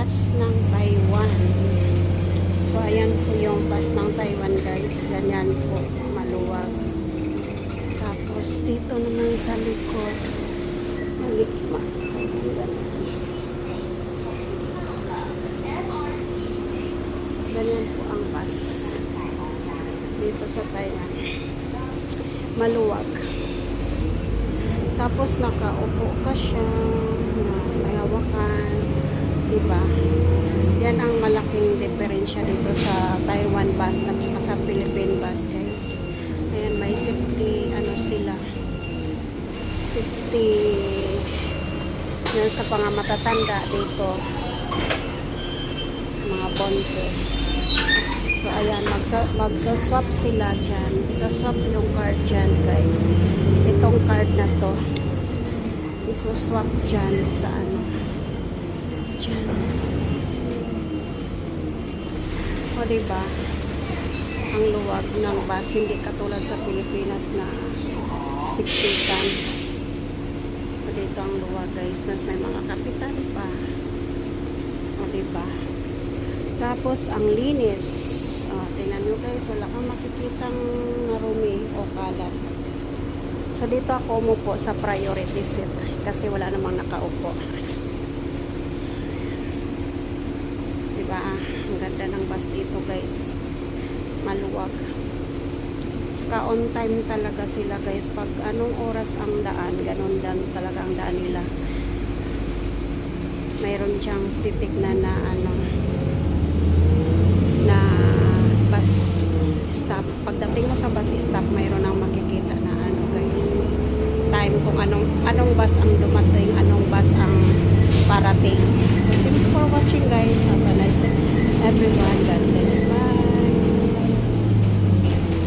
bus ng Taiwan. So ayan po yung bus ng Taiwan guys. Ganyan po, maluwag. Tapos dito naman sa likod, ganyan po ang bus dito sa Taiwan. Maluwag. Tapos nakaupo ka siya na may hawakan, diba? Yan ang malaking diferensya dito sa Taiwan bus at saka sa Philippine bus guys. Ayan, may safety ano sila, safety yan sa mga matatanda dito, mga bontes. So ayan, magsaswap sila dyan. Isaswap yung card dyan guys. Itong card na to isaswap dyan sa ano dyan. O diba, ang luwag ng bus, hindi katulad sa Pilipinas na siksikan. O dito ang luwag guys, nas may mga kapitan pa. O diba, tapos ang linis. Tingnan nyo guys, wala kang makikitang marumi o kalat. So dito ako umupo sa priority seat kasi wala namang nakaupo. Diba? Ang ganda ng bus dito guys. Maluwag. Tsaka on time talaga sila guys. Pag anong oras ang daan, ganun lang talaga ang daan nila. Mayroon siyang titignan na ano, na bus stop. Pagdating mo sa bus stop, mayroon ang makikita na ano guys, time kung anong bus ang dumating, anong bus ang parating. So thanks for watching guys. Have a nice day everyone. God bless. Bye.